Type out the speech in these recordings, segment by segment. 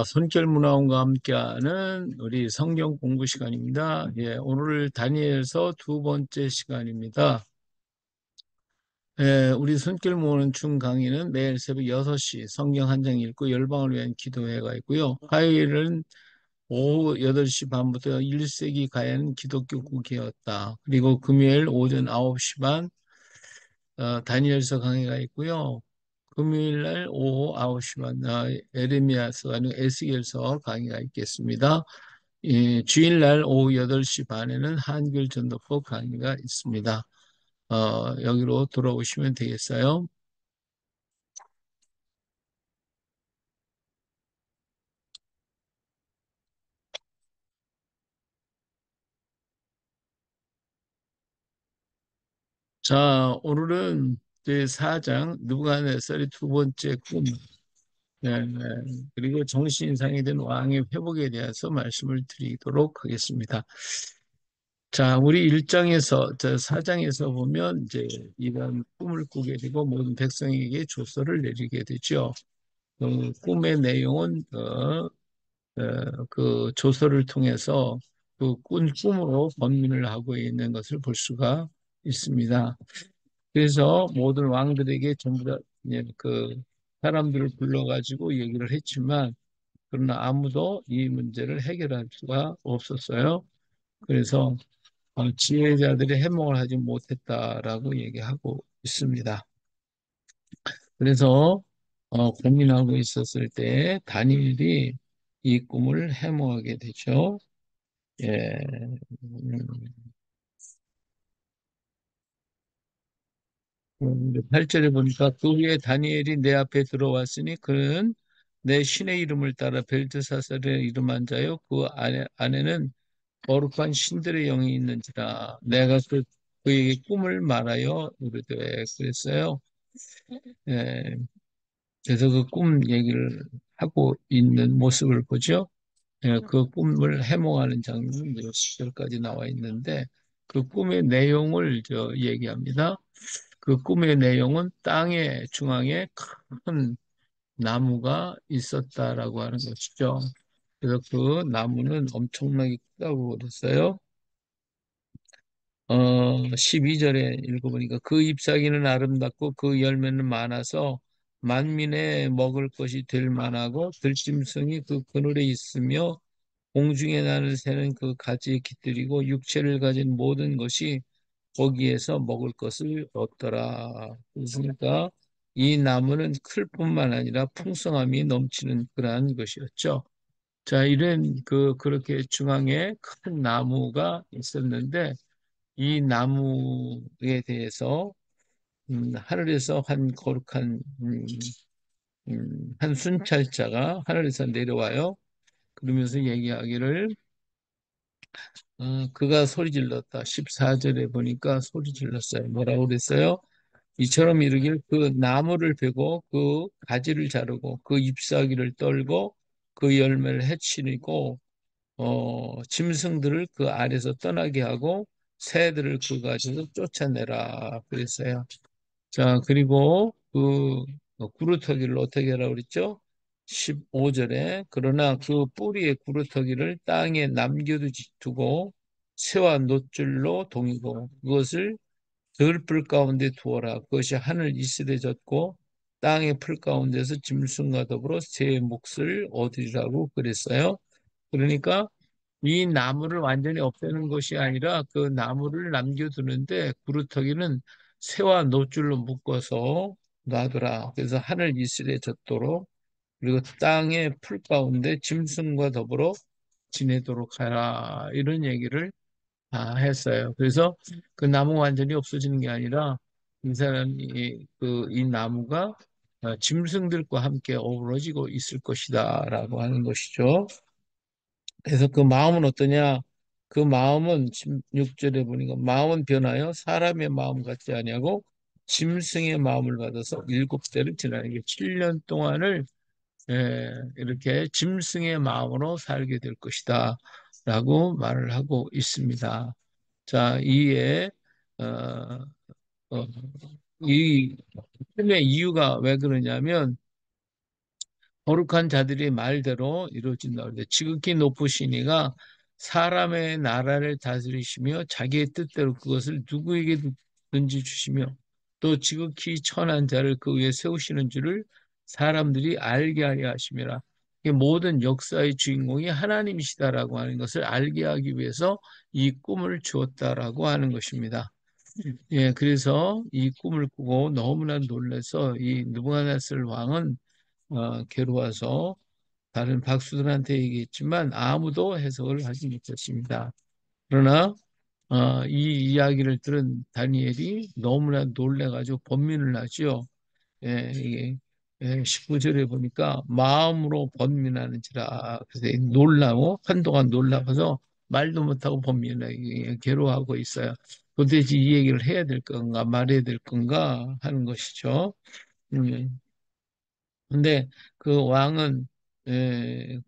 손결문화원과 함께하는 우리 성경 공부 시간입니다. 예, 오늘 다니엘서 두 번째 시간입니다. 예, 우리 손결문화원 중 강의는 매일 새벽 6시 성경 한 장 읽고 열방을 위한 기도회가 있고요. 화요일은 오후 8시 반부터 1세기 가야는 기독교 국회였다. 그리고 금요일 오전 9시 반 다니엘서 강의가 있고요. 금요일 날 오후 9시 반 에레미야서 아니면 에스겔서 강의가 있겠습니다. 예, 주일날 오후 8시 반에는 한글 전도법 강의가 있습니다. 여기로 돌아오시면 되겠어요. 자, 오늘은 제4장 느부갓네살의 두 번째 꿈, 네, 네. 그리고 정신이상이 된 왕의 회복에 대해서 말씀을 드리도록 하겠습니다. 자, 우리 1장에서, 저 4장에서 보면 이제 이런 꿈을 꾸게 되고 모든 백성에게 조서를 내리게 되죠. 그 꿈의 내용은 그 조서를 통해서 그 꾼 꿈으로 번민을 하고 있는 것을 볼 수가 있습니다. 그래서 모든 왕들에게 전부 다 그 사람들을 불러가지고 얘기를 했지만 그러나 아무도 이 문제를 해결할 수가 없었어요. 그래서 지혜자들이 해몽을 하지 못했다라고 얘기하고 있습니다. 그래서 고민하고 있었을 때 다니엘이 이 꿈을 해몽하게 되죠. 예. 8절에 보니까 그 후에 다니엘이 내 앞에 들어왔으니 그는 내 신의 이름을 따라 벨드사살의 이름한 자요 그 안에는 거룩한 신들의 영이 있는지라 내가 그에게 꿈을 말하여 이르되 그랬어요. 예, 그래서 그 꿈 얘기를 하고 있는 모습을 보죠. 예, 그 꿈을 해몽하는 장면이 10절까지 나와 있는데 그 꿈의 내용을 얘기합니다. 그 꿈의 내용은 땅의 중앙에 큰 나무가 있었다라고 하는 것이죠. 그래서 그 나무는 엄청나게 크다고 그랬어요. 12절에 읽어보니까 그 잎사귀는 아름답고 그 열매는 많아서 만민의 먹을 것이 될 만하고 들짐승이 그 그늘에 있으며 공중에 나는 새는 그 가지에 깃들이고 육체를 가진 모든 것이 거기에서 먹을 것을 얻더라. 그러니까 이 나무는 클 뿐만 아니라 풍성함이 넘치는 그러한 것이었죠. 자, 이런 그렇게 중앙에 큰 나무가 있었는데 이 나무에 대해서 하늘에서 한 거룩한 한 순찰자가 하늘에서 내려와요. 그러면서 얘기하기를 그가 소리 질렀다. 14절에 보니까 소리 질렀어요. 뭐라고 그랬어요? 이처럼 이르길 그 나무를 베고 그 가지를 자르고 그 잎사귀를 떨고 그 열매를 해치고 짐승들을 그 아래서 떠나게 하고 새들을 그 가지에서 쫓아내라 그랬어요. 자, 그리고 그 구루터기를 어떻게 하라고 그랬죠? 15절에 그러나 그 뿌리의 구루터기를 땅에 남겨두고 새와 노줄로 동이고 그것을 들풀 가운데 두어라. 그것이 하늘 이슬에 젖고 땅의 풀 가운데서 짐승과 더불어 새 몫을 얻으리라고 그랬어요. 그러니까 이 나무를 완전히 없애는 것이 아니라 그 나무를 남겨두는데 구루터기는 새와 노줄로 묶어서 놔두라. 그래서 하늘 이슬에 젖도록 그리고 땅의 풀 가운데 짐승과 더불어 지내도록 하라. 이런 얘기를 다 했어요. 그래서 그 나무 완전히 없어지는 게 아니라 이 사람이 이 나무가 짐승들과 함께 어우러지고 있을 것이다라고 하는 것이죠. 그래서 그 마음은 어떠냐? 그 마음은 16절에 보니까 마음은 변하여 사람의 마음 같지 아니하고 짐승의 마음을 받아서 7대를 지나는 게 7년 동안을 이렇게 짐승의 마음으로 살게 될 것이다 라고 말을 하고 있습니다. 자, 이에 어, 어, 이 꿈의 이유가 왜 그러냐면 거룩한 자들의 말대로 이루어진다. 그래. 지극히 높으신 이가 사람의 나라를 다스리시며 자기의 뜻대로 그것을 누구에게든지 주시며 또 지극히 천한 자를 그 위에 세우시는 줄을 사람들이 알게 하려 하심이라. 이 모든 역사의 주인공이 하나님이시다라고 하는 것을 알게 하기 위해서 이 꿈을 주었다라고 하는 것입니다. 예, 그래서 이 꿈을 꾸고 너무나 놀라서 이 느부갓네살 왕은 괴로워서 다른 박수들한테 얘기했지만 아무도 해석을 하지 못했습니다. 그러나 이 이야기를 들은 다니엘이 너무나 놀래가지고 번민을 하죠. 예, 이게 19절에 보니까 마음으로 번민하는지라 그래서 놀라고 한동안 놀라서 말도 못하고 번민하게 괴로워하고 있어요. 도대체 이 얘기를 해야 될 건가 말해야 될 건가 하는 것이죠. 음, 근데 그 왕은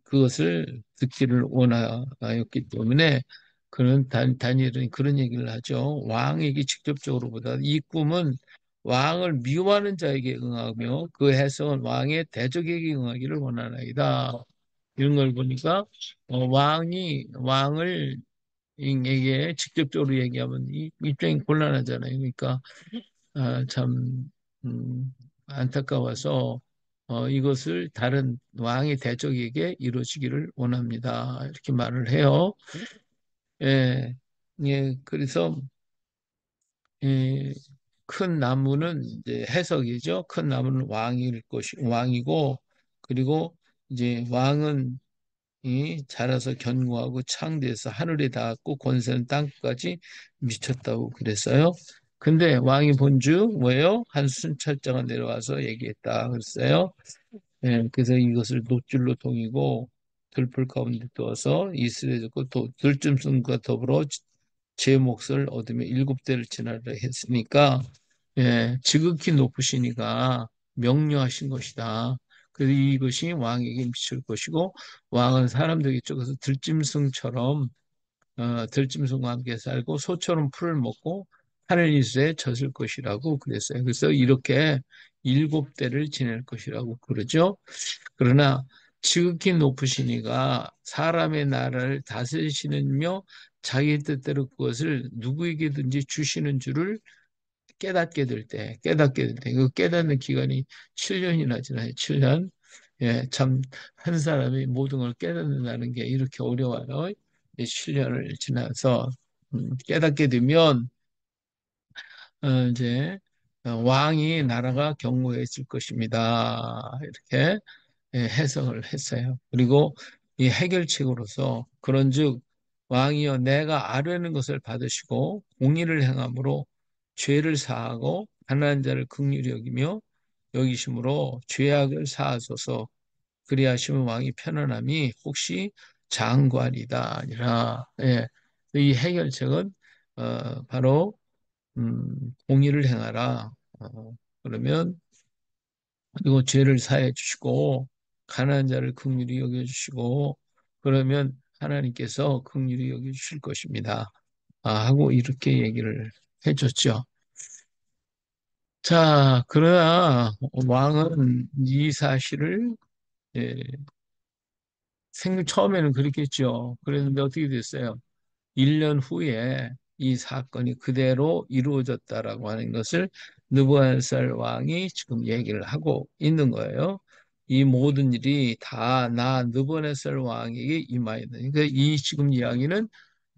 그것을 듣기를 원하였기 때문에 그는 다니엘은 그런 얘기를 하죠. 왕에게 직접적으로보다 이 꿈은 왕을 미워하는 자에게 응하며 그 해석은 왕의 대적에게 응하기를 원하나이다. 이런 걸 보니까 왕이 왕을 에게 직접적으로 얘기하면 이 입장이 곤란하잖아요. 그러니까 참 안타까워서 이것을 다른 왕의 대적에게 이루어지기를 원합니다. 이렇게 말을 해요. 예, 예, 그래서 예, 큰 나무는 이제 해석이죠. 큰 나무는 왕일 것이 왕이고 그리고 이제 왕은 이 자라서 견고하고 창대해서 하늘에 닿았고 권세는 땅까지 미쳤다고 그랬어요. 근데 왕이 본즉 뭐예요? 한 순찰자가 내려와서 얘기했다 그랬어요. 예, 그래서 이것을 노줄로 동이고 들풀 가운데 두어서 이스라엘 들짐승과 더불어 제 몫을 얻으며 일곱 대를 지나라 했으니까 예, 지극히 높으시니까 명령하신 것이다. 그래서 이것이 왕에게 미칠 것이고 왕은 사람들에게 쪽에서 들짐승처럼 들짐승과 함께 살고 소처럼 풀을 먹고 하늘 이슬에 젖을 것이라고 그랬어요. 그래서 이렇게 일곱 대를 지낼 것이라고 그러죠. 그러나 지극히 높으시니가 사람의 나라를 다스리시느며 자기 뜻대로 그것을 누구에게든지 주시는 줄을 깨닫게 될 때, 그 깨닫는 기간이 7년이나 지나요. 7년. 예, 참, 한 사람이 모든 걸 깨닫는다는 게 이렇게 어려워요. 7년을 지나서 깨닫게 되면 이제 왕이 나라가 경고해질 것입니다. 이렇게 해석을 했어요. 그리고 이 해결책으로서 그런즉 왕이여 내가 아뢰는 것을 받으시고 공의를 행함으로 죄를 사하고 가난한 자를 긍휼히 여기며 여기심으로 죄악을 사하소서 그리하시면 왕이 편안함이 혹시 장관이다 아니라 예. 이 해결책은 바로 공의를 행하라. 그러면 그리고 죄를 사해 주시고 가난한 자를 긍휼히 여겨 주시고 그러면 하나님께서 긍휼히 여겨 주실 것입니다. 하고 이렇게 얘기를 해줬죠. 자, 그러나 왕은 이 사실을 예, 처음에는 그렇겠죠. 그랬는데 어떻게 됐어요? 1년 후에 이 사건이 그대로 이루어졌다라고 하는 것을 느부갓네살 왕이 지금 얘기를 하고 있는 거예요. 이 모든 일이 다 나 느부갓네살 왕에게 임하였다. 그러니까 이 지금 이야기는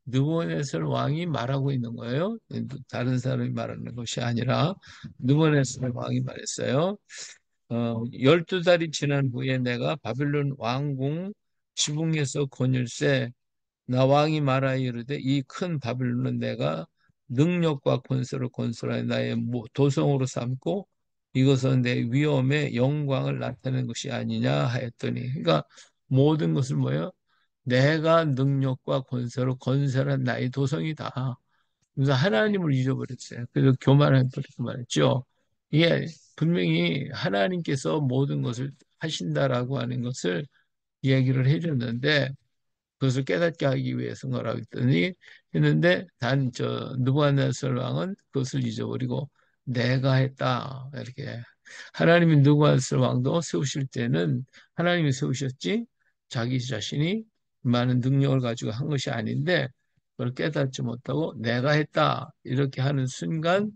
느부갓네살 왕이 말하고 있는 거예요. 다른 사람이 말하는 것이 아니라 느부갓네살 왕이 말했어요. 12달이 지난 후에 내가 바빌론 왕궁 지붕에서 거닐세 나 왕이 말하여 이르되 이 큰 바빌론은 내가 능력과 권세로 건설하여 나의 도성으로 삼고 이것은 내 위엄의 영광을 나타내는 것이 아니냐 하였더니 그러니까 모든 것을 뭐예요? 내가 능력과 권세로 건설한 나의 도성이다. 그래서 하나님을 잊어버렸어요. 그래서 교만해버리고 말했죠. 이게 분명히 하나님께서 모든 것을 하신다라고 하는 것을 이야기를 해줬는데 그것을 깨닫게 하기 위해서 거라고 했더니 했는데 느부갓네살 왕은 그것을 잊어버리고 내가 했다 이렇게 하나님이 느부갓네살 왕도 세우실 때는 하나님이 세우셨지 자기 자신이 많은 능력을 가지고 한 것이 아닌데 그걸 깨닫지 못하고 내가 했다 이렇게 하는 순간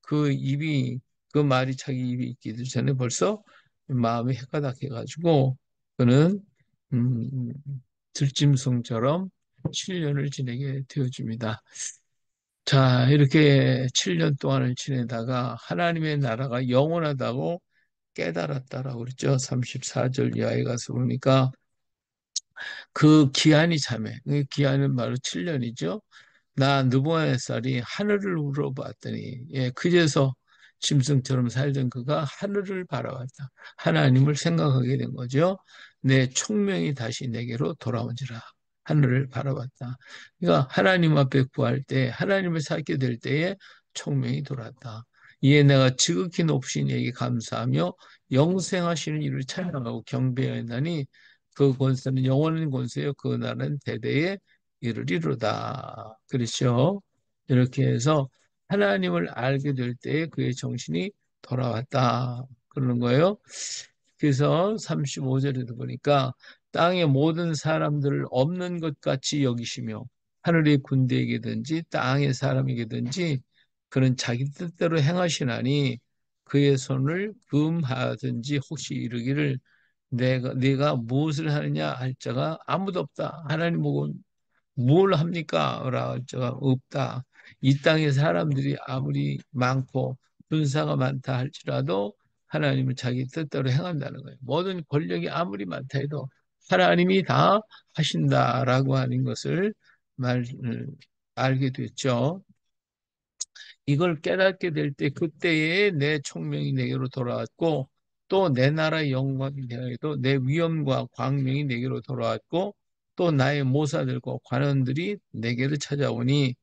그 입이 그 말이 자기 입에 있기도 전에 벌써 마음이 헷가닥해가지고 그는 음, 들짐승처럼 7년을 지내게 되어집니다. 자, 이렇게 7년 동안을 지내다가 하나님의 나라가 영원하다고 깨달았다라고 그랬죠. 34절 이하에 가서 보니까 그 기한이 참해. 그 기한은 바로 7년이죠. 나 느부갓네살이 하늘을 우러봤더니 그제서 짐승처럼 살던 그가 하늘을 바라봤다. 하나님을 생각하게 된 거죠. 내 총명이 다시 내게로 돌아온지라. 하늘을 바라봤다. 그러니까 하나님 앞에 구할 때 하나님을 찾게 될 때에 총명이 돌았다. 이에 내가 지극히 높으신 이에게 감사하며 영생하시는 이를 찬양하고 경배하나니 그 권세는 영원한 권세요. 그 나라는 대대에 이르리로다. 그렇죠? 이렇게 해서 하나님을 알게 될 때에 그의 정신이 돌아왔다. 그러는 거예요. 그래서 35절에도 보니까 땅의 모든 사람들을 없는 것 같이 여기시며 하늘의 군대에게든지 땅의 사람에게든지 그는 자기 뜻대로 행하시나니 그의 손을 금하든지 혹시 이르기를 네가 무엇을 하느냐 할 자가 아무도 없다. 하나님 보고 뭘 합니까? 라고 할 자가 없다. 이 땅의 사람들이 아무리 많고 군사가 많다 할지라도 하나님은 자기 뜻대로 행한다는 거예요. 모든 권력이 아무리 많다 해도 하나님이 다 하신다라고 하는 것을 알게 됐죠. 이걸 깨닫게 될 때 그때에 내 총명이 내게로 돌아왔고 또 내 나라의 영광이 되어도 내 위엄과 광명이 내게로 돌아왔고 또 나의 모사들과 관원들이 내게로 찾아오니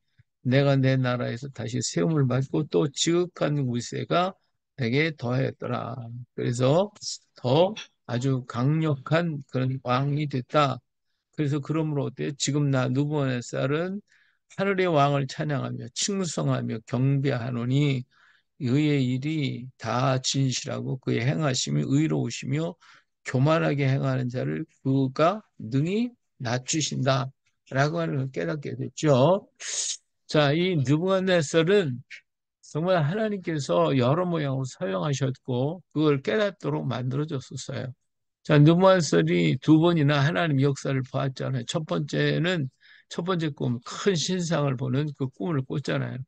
내가 내 나라에서 다시 세움을 받고 또 지극한 위세가 내게 더하였더라. 그래서 더 아주 강력한 그런 왕이 됐다. 그래서 그러므로 어때? 지금 나 느부갓네살은 하늘의 왕을 찬양하며 칭송하며 경배하노니 그의 일이 다 진실하고 그의 행하심이 의로우시며 교만하게 행하는 자를 그가 능히 낮추신다. 라고 하는 걸 깨닫게 됐죠. 자, 이 느부갓네살은 정말 하나님께서 여러 모양으로 사용하셨고 그걸 깨닫도록 만들어줬었어요. 자, 느부갓네살이 두 번이나 하나님 역사를 보았잖아요. 첫 번째 꿈, 큰 신상을 보는 그 꿈을 꿨잖아요.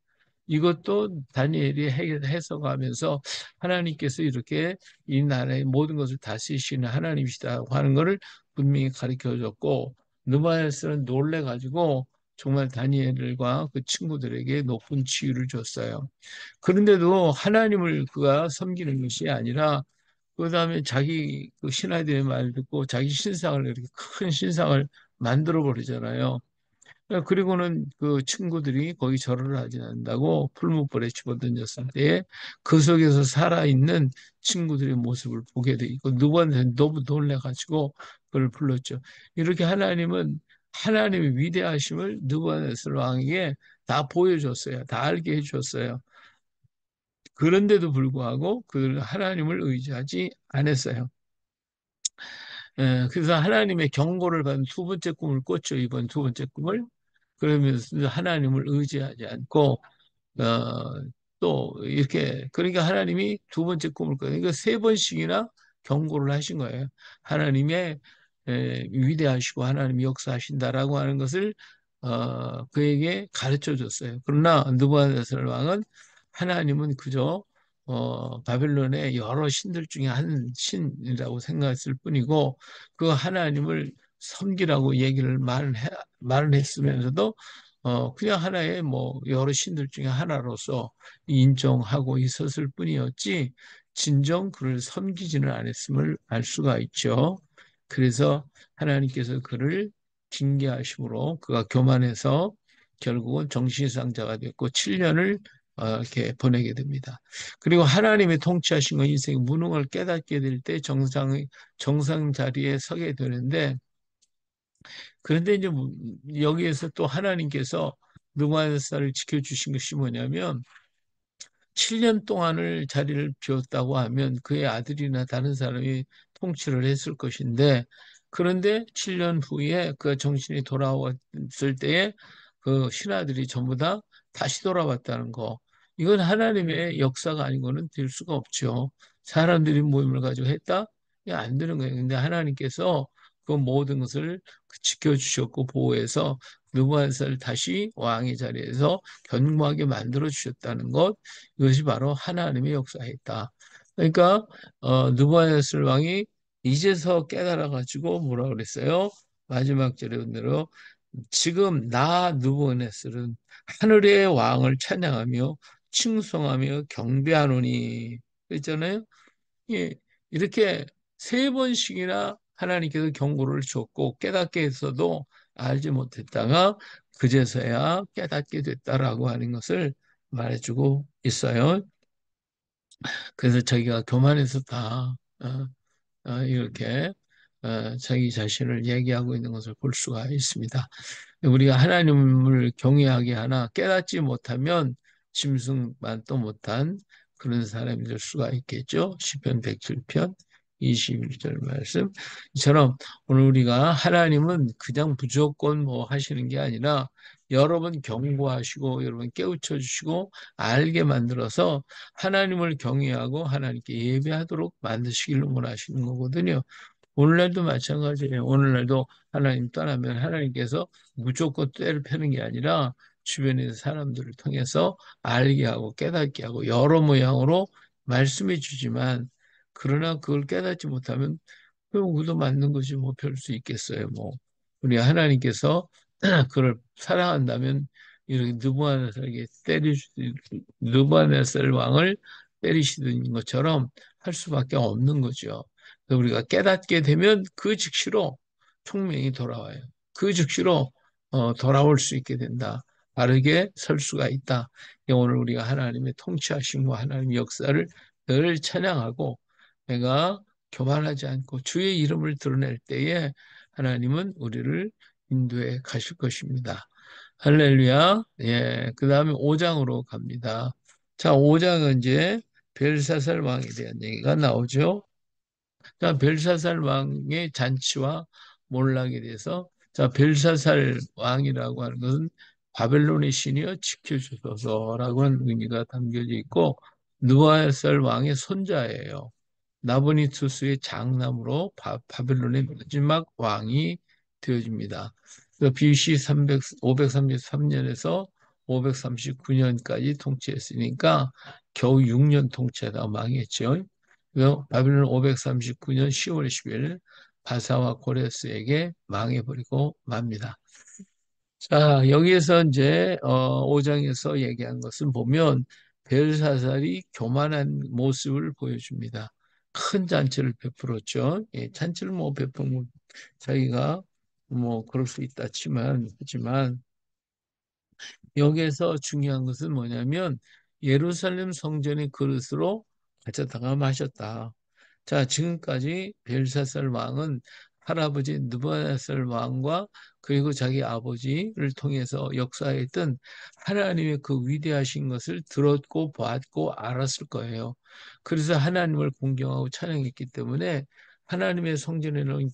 이것도 다니엘이 해석하면서 하나님께서 이렇게 이 나라의 모든 것을 다스리시는 하나님이시다고 하는 것을 분명히 가르쳐 줬고 느부갓네살은 놀래가지고 정말 다니엘과 그 친구들에게 높은 지위를 줬어요. 그런데도 하나님을 그가 섬기는 것이 아니라 그 다음에 자기 그 신하들의 말 듣고 자기 신상을 이렇게 큰 신상을 만들어 버리잖아요. 그리고는 그 친구들이 거기 절을 하지 않는다고 풀무불에 집어던졌을 때에 그 속에서 살아있는 친구들의 모습을 보게 돼 있고 누구한테 너무 놀래가지고 그걸 불렀죠. 이렇게 하나님은 하나님의 위대하심을 느부갓네살 왕에게 다 보여줬어요. 다 알게 해줬어요. 그런데도 불구하고 그 하나님을 의지하지 않았어요. 그래서 하나님의 경고를 받은 두 번째 꿈을 꿨죠. 이번 두 번째 꿈을. 그러면서 하나님을 의지하지 않고 또 이렇게 그러니까 하나님이 두 번째 꿈을 꿔요. 그러니까 세 번씩이나 경고를 하신 거예요. 하나님의 위대하시고 하나님이 역사하신다라고 하는 것을 그에게 가르쳐 줬어요. 그러나 느부갓네살 왕은 하나님은 그저 바벨론의 여러 신들 중에 한 신이라고 생각했을 뿐이고 그 하나님을 섬기라고 얘기를 말은 했으면서도 그냥 하나의 뭐 여러 신들 중에 하나로서 인정하고 있었을 뿐이었지 진정 그를 섬기지는 않았음을 알 수가 있죠. 그래서 하나님께서 그를 징계하심으로 그가 교만해서 결국은 정신상자가 됐고 7년을 이렇게 보내게 됩니다. 그리고 하나님의 통치하신 건 인생의 무능을 깨닫게 될 때 정상 자리에 서게 되는데 그런데 이제 여기에서 또 하나님께서 느부갓네살을 지켜주신 것이 뭐냐면 7년 동안을 자리를 비웠다고 하면 그의 아들이나 다른 사람이 통치를 했을 것인데, 그런데 7년 후에 그 정신이 돌아왔을 때에 그 신하들이 전부 다 다시 돌아왔다는 거. 이건 하나님의 역사가 아니고는 될 수가 없죠. 사람들이 모임을 가지고 했다? 이게 안 되는 거예요. 근데 하나님께서 그 모든 것을 지켜주셨고 보호해서 느부갓네살을 다시 왕의 자리에서 견고하게 만들어 주셨다는 것, 이것이 바로 하나님의 역사였다. 그러니까 느부갓네살 왕이 이제서 깨달아 가지고 뭐라 그랬어요? 마지막 절에대로 지금 나 느부갓네살은 하늘의 왕을 찬양하며 칭송하며 경배하노니 그랬잖아요. 예, 이렇게 세 번씩이나 하나님께서 경고를 줬고 깨닫게 했어도 알지 못했다가 그제서야 깨닫게 됐다라고 하는 것을 말해주고 있어요. 그래서 자기가 교만해서 다 이렇게 자기 자신을 얘기하고 있는 것을 볼 수가 있습니다. 우리가 하나님을 경외하게 하나 깨닫지 못하면 짐승만도 못한 그런 사람이 될 수가 있겠죠. 시편 107편 21절 말씀. 이처럼 오늘 우리가 하나님은 그냥 무조건 뭐 하시는 게 아니라 여러분 경고하시고 여러분 깨우쳐 주시고 알게 만들어서 하나님을 경외하고 하나님께 예배하도록 만드시기를 원하시는 거거든요. 오늘날도 마찬가지예요. 오늘날도 하나님 떠나면 하나님께서 무조건 때를 펴는 게 아니라 주변에 있는 사람들을 통해서 알게 하고 깨닫게 하고 여러 모양으로 말씀해 주지만 그러나 그걸 깨닫지 못하면 그도 맞는 것이 뭐 별 수 있겠어요. 뭐 우리 하나님께서 그를 사랑한다면 이렇게 느부갓네살에게 느부갓네살 왕을 때리시는 것처럼 할 수밖에 없는 거죠. 우리가 깨닫게 되면 그 즉시로 총명이 돌아와요. 그 즉시로 돌아올 수 있게 된다. 바르게 설 수가 있다. 오늘 우리가 하나님의 통치하심과 하나님의 역사를 늘 찬양하고 내가 교만하지 않고 주의 이름을 드러낼 때에 하나님은 우리를 인도해 가실 것입니다. 할렐루야. 예. 그 다음에 5장으로 갑니다. 자, 5장은 이제 벨사살 왕에 대한 얘기가 나오죠. 자, 벨사살 왕의 잔치와 몰락에 대해서 자, 벨사살 왕이라고 하는 것은 바벨론의 신이여 지켜주소서라고 하는 의미가 담겨져 있고 느부갓네살 왕의 손자예요. 나보니투스의 장남으로 바벨론의 마지막 왕이 되어집니다. BC 300, 533년에서 539년까지 통치했으니까 겨우 6년 통치하다 망했죠. 바벨론 539년 10월 10일 바사와 고레스에게 망해버리고 맙니다. 자, 여기에서 이제 5장에서 얘기한 것은 보면 벨사살이 교만한 모습을 보여줍니다. 큰 잔치를 베풀었죠. 예, 잔치를 뭐 베풀면 자기가 뭐 그럴 수 있다 치만 하지만 여기에서 중요한 것은 뭐냐면 예루살렘 성전의 그릇으로 가져다가 마셨다. 자, 지금까지 벨사살 왕은 할아버지 느부갓네살 왕과 그리고 자기 아버지를 통해서 역사했던 하나님의 그 위대하신 것을 들었고 봤고 알았을 거예요. 그래서 하나님을 공경하고 찬양했기 때문에 하나님의 성전에 놓은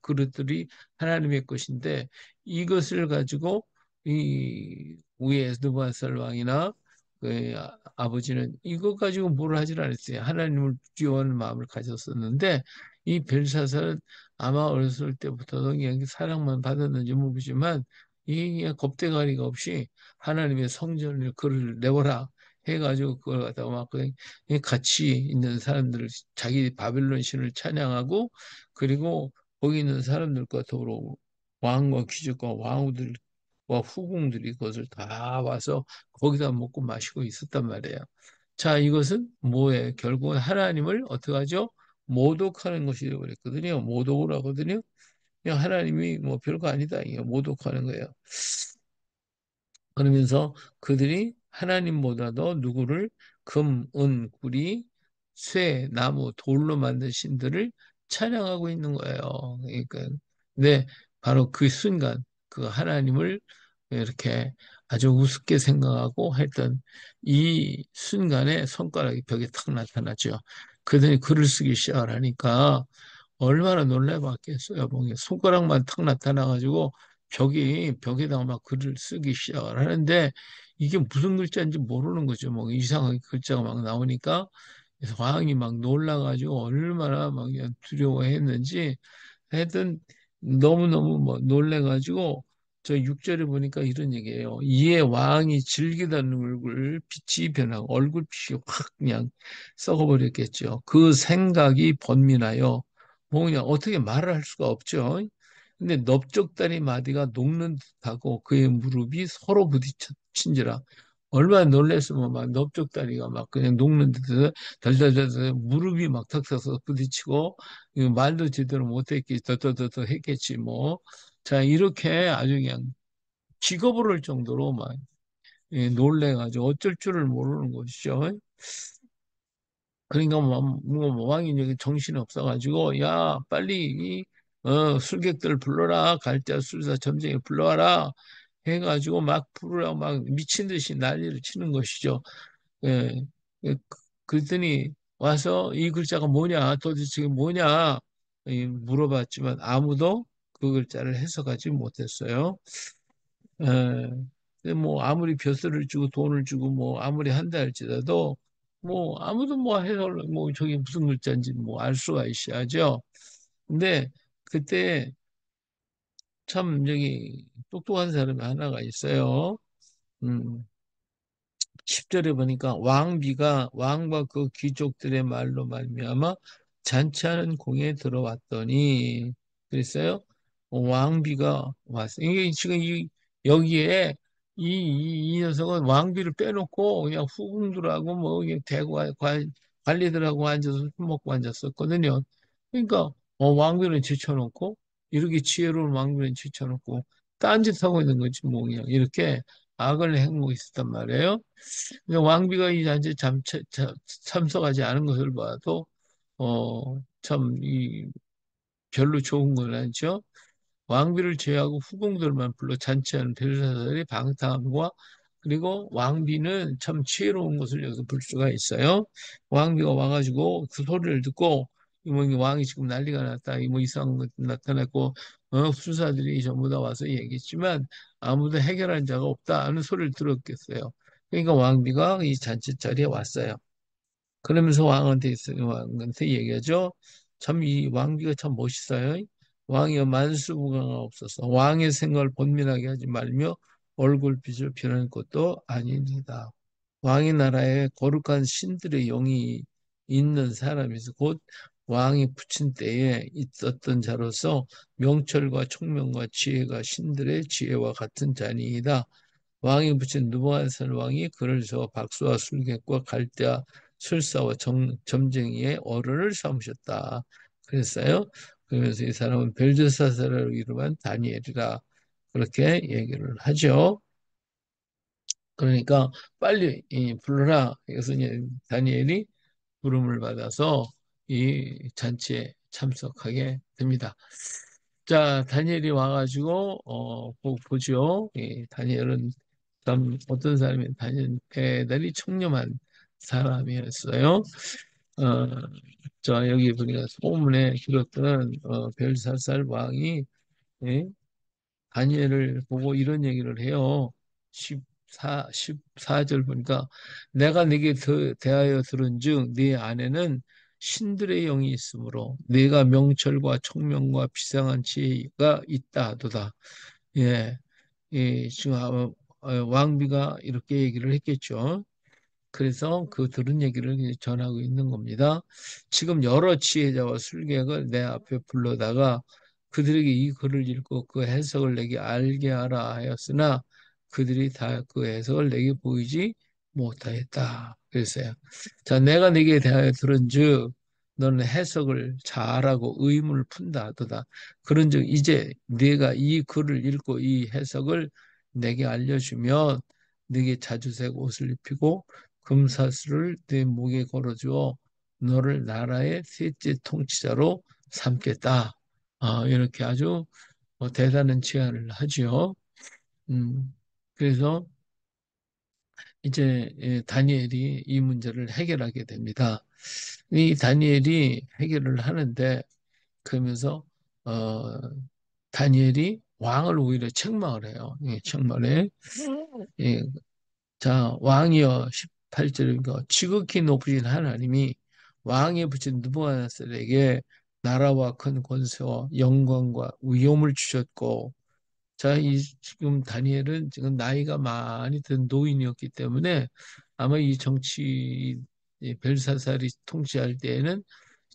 그릇들이 하나님의 것인데 이것을 가지고 이 위에 느부갓네살 왕이나 그 아버지는 이것 가지고 뭘 하질 않았어요. 하나님을 두려워하는 마음을 가졌었는데 이 벨사살은 아마 어렸을 때부터도 그냥 사랑만 받았는지 모르지만 이 그냥 겁대가리가 없이 하나님의 성전을 그를 내어라 해가지고 그걸 갖다가 막 그냥 같이 있는 사람들을 자기 바벨론 신을 찬양하고 그리고 거기 있는 사람들과 더불어 왕과 귀족과 왕후들 후궁들이 그것을 다 와서 거기다 먹고 마시고 있었단 말이에요. 자, 이것은 뭐예요? 결국은 하나님을 어떻게 하죠? 모독하는 것이 되어버렸거든요. 모독을 하거든요. 그냥 하나님이 뭐 별거 아니다. 이게 모독하는 거예요. 그러면서 그들이 하나님보다도 누구를 금, 은, 구리, 쇠, 나무, 돌로 만든 신들을 찬양하고 있는 거예요. 그러니까, 근데 바로 그 순간 그 하나님을 이렇게 아주 우습게 생각하고 했던 이 순간에 손가락이 벽에 탁 나타나죠. 그들이 글을 쓰기 시작을 하니까 얼마나 놀래봤겠어요. 뭐 손가락만 탁 나타나가지고 벽에다가 막 글을 쓰기 시작을 하는데 이게 무슨 글자인지 모르는 거죠. 뭐 이상하게 글자가 막 나오니까 그래서 왕이 막 놀라가지고 얼마나 막 그냥 두려워했는지 하여튼 너무너무 뭐 놀래가지고 저 6절에 보니까 이런 얘기예요. 이에 왕이 질기던 얼굴 빛이 변하고 얼굴빛이 확 그냥 썩어버렸겠죠. 그 생각이 번민하여 뭐 그냥 어떻게 말을 할 수가 없죠. 근데 넓적다리 마디가 녹는 듯하고 그의 무릎이 서로 부딪힌지라 얼마나 놀랬으면 막 넓적다리가 막 그냥 녹는 듯 달달달 무릎이 막 탁 서서 부딪히고 이거 말도 제대로 못했겠지 더더더더 했겠지 뭐. 자 이렇게 아주 그냥 기겁을 할 정도로 막 놀래가지고 어쩔 줄을 모르는 것이죠. 그러니까 뭐 왕이 이제 정신이 없어가지고 야 빨리 이 술객들 불러라 갈대아 술사 점쟁이 불러와라 해가지고 막 부르라고 막 미친 듯이 난리를 치는 것이죠. 예. 그랬더니 와서 이 글자가 뭐냐 도대체 이게 뭐냐 물어봤지만 아무도 그 글자를 해석하지 못했어요. 예. 근데 뭐 아무리 벼슬을 주고 돈을 주고 뭐 아무리 한다 할지라도 뭐 아무도 뭐 해설 뭐 저게 무슨 글자인지 뭐 알 수가 있어야죠. 근데 그때 참 저기 똑똑한 사람이 하나가 있어요. 음, 10절에 보니까 왕비가 왕과 그 귀족들의 말로 말미암아 잔치하는 공에 들어왔더니 그랬어요. 왕비가 왔어요. 이게 지금 여기에 이 녀석은 왕비를 빼놓고 그냥 후궁들하고 뭐 그냥 관리들하고 앉아서 술 먹고 앉았었거든요. 그러니까 왕비는 제쳐놓고 이렇게 지혜로운 왕비는 제쳐놓고 딴짓하고 있는 거지 뭐 그냥 이렇게 악을 행하고 있었단 말이에요. 근데 왕비가 이 잔치에 참석하지 않은 것을 봐도 참 이 별로 좋은 건 아니죠. 왕비를 제외하고 후궁들만 불러 잔치하는 벨사살의 방탕함과 그리고 왕비는 참 지혜로운 것을 여기서 볼 수가 있어요. 왕비가 와가지고 그 소리를 듣고 이뭐 왕이 지금 난리가 났다. 이뭐 이상한 것 나타났고 수사들이 전부 다 와서 얘기했지만 아무도 해결한 자가 없다 하는 소리를 들었겠어요. 그러니까 왕비가 이 잔치 자리에 왔어요. 그러면서 왕한테 얘기하죠. 참 이 왕비가 참 멋있어요. 왕이여 만수무강가 없어서 왕의 생각을 본민하게 하지 말며 얼굴빛을 변할 것도 아닙니다. 왕의 나라에 거룩한 신들의 영이 있는 사람이서 곧 왕이 붙인 때에 있었던 자로서 명철과 총명과 지혜가 신들의 지혜와 같은 자니이다. 왕이 붙인 느부갓네살 왕이 그를 저 박수와 술객과 갈대와 술사와 점쟁이의 어른을 삼으셨다. 그랬어요. 그러면서 이 사람은 벨드사살을 이름한 다니엘이라 그렇게 얘기를 하죠. 그러니까 빨리 불러라. 그래서 이제 다니엘이 부름을 받아서 이 잔치에 참석하게 됩니다. 자, 다니엘이 와가지고 보죠. 다니엘은 참 어떤 사람이 다니엘 대단히 청렴한 사람이었어요. 어, 자, 여기 보니까 소문에 들었던 벨사살 왕이 예? 다니엘을 보고 이런 얘기를 해요. 14절 보니까 내가 네게 대하여 들은즉 네 안에는 신들의 영이 있으므로 네가 명철과 총명과 비상한 지혜가 있다 하도다. 예, 지금 왕비가 이렇게 얘기를 했겠죠. 그래서 그 들은 얘기를 이제 전하고 있는 겁니다. 지금 여러 지혜자와 술객을 내 앞에 불러다가 그들에게 이 글을 읽고 그 해석을 내게 알게 하라 하였으나 그들이 다 그 해석을 내게 보이지 못하였다. 그랬어요. 자, 내가 네게 대하여 들은즉 너는 해석을 잘하고 의문을 푼다 하도다. 그런즉 이제 네가 이 글을 읽고 이 해석을 내게 알려주면 네게 자주색 옷을 입히고 금사슬을 네 목에 걸어주어 너를 나라의 셋째 통치자로 삼겠다. 이렇게 아주 대단한 제안을 하지요. 음, 그래서 이제 다니엘이 이 문제를 해결하게 됩니다. 이 다니엘이 해결을 하는데 그러면서 어, 다니엘이 왕을 오히려 책망을 해요. 예, 책망에 예, 자 왕이여 18절인가 지극히 높으신 하나님이 왕에 붙인 느부갓네살에게 나라와 큰 권세와 영광과 위엄을 주셨고 자, 지금 다니엘은 지금 나이가 많이 든 노인이었기 때문에 아마 이 정치 이 벨사살이 통치할 때에는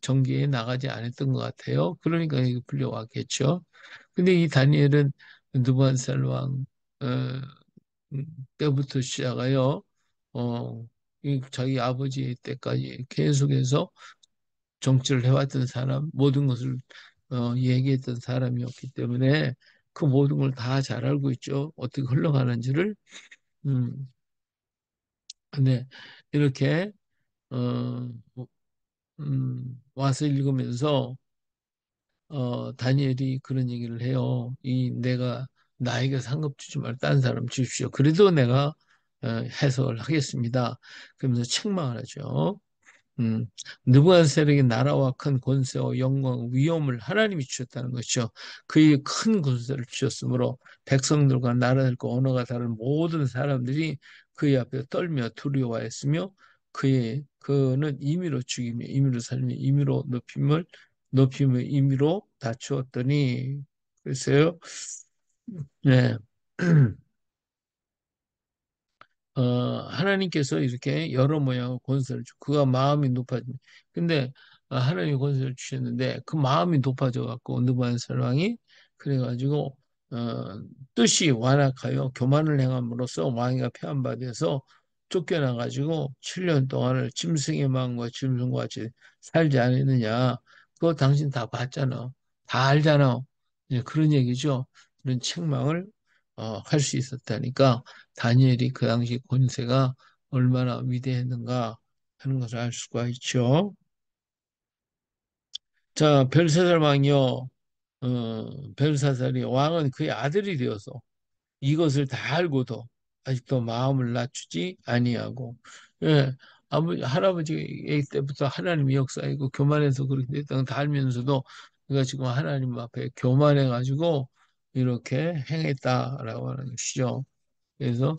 정계에 나가지 않았던 것 같아요. 그러니까 이거 불려왔겠죠. 근데 이 다니엘은 느부갓네살 왕 어, 때부터 시작하여 이 자기 아버지 때까지 계속해서 정치를 해왔던 사람, 모든 것을 얘기했던 사람이었기 때문에 그 모든 걸 다 잘 알고 있죠. 어떻게 흘러가는지를. 음, 근데 이렇게 어, 와서 읽으면서 다니엘이 그런 얘기를 해요. 이 내가 나에게 상급 주지 말고 딴 사람 주십시오. 그래도 내가 해석을 하겠습니다. 그러면서 책망을 하죠. 음, 느부갓네살에게 나라와 큰 권세와 영광, 위엄을 하나님이 주셨다는 것이죠. 그의 큰 권세를 주셨으므로 백성들과 나라들과 언어가 다른 모든 사람들이 그의 앞에 떨며 두려워했으며 그는 임의로 죽이며 임의로 살며 임의로 높이며 임의로 다추었더니 글쎄요. 네. 하나님께서 이렇게 여러 모양의 권세를 주고 그가 마음이 높아집니다. 근데 하나님이 권세를 주셨는데 그 마음이 높아져 갖고 느부갓네살 왕이 그래가지고 뜻이 완악하여 교만을 행함으로써 왕위가 폐한받아서 쫓겨나가지고 7년 동안을 짐승의 마음과 짐승과 같이 살지 않았느냐. 그거 당신 다 봤잖아. 다 알잖아. 이제 그런 얘기죠. 그런 책망을 할 수 있었다니까. 다니엘이 그 당시 권세가 얼마나 위대했는가 하는 것을 알 수가 있죠. 자, 벨사살 왕이요. 벨사살이 왕은 그의 아들이 되어서 이것을 다 알고도 아직도 마음을 낮추지 아니하고, 예, 할아버지 때부터 하나님의 역사이고 교만해서 그렇게 됐다는 거 다 알면서도 그가 지금 하나님 앞에 교만해가지고 이렇게 행했다라고 하는 것이죠. 그래서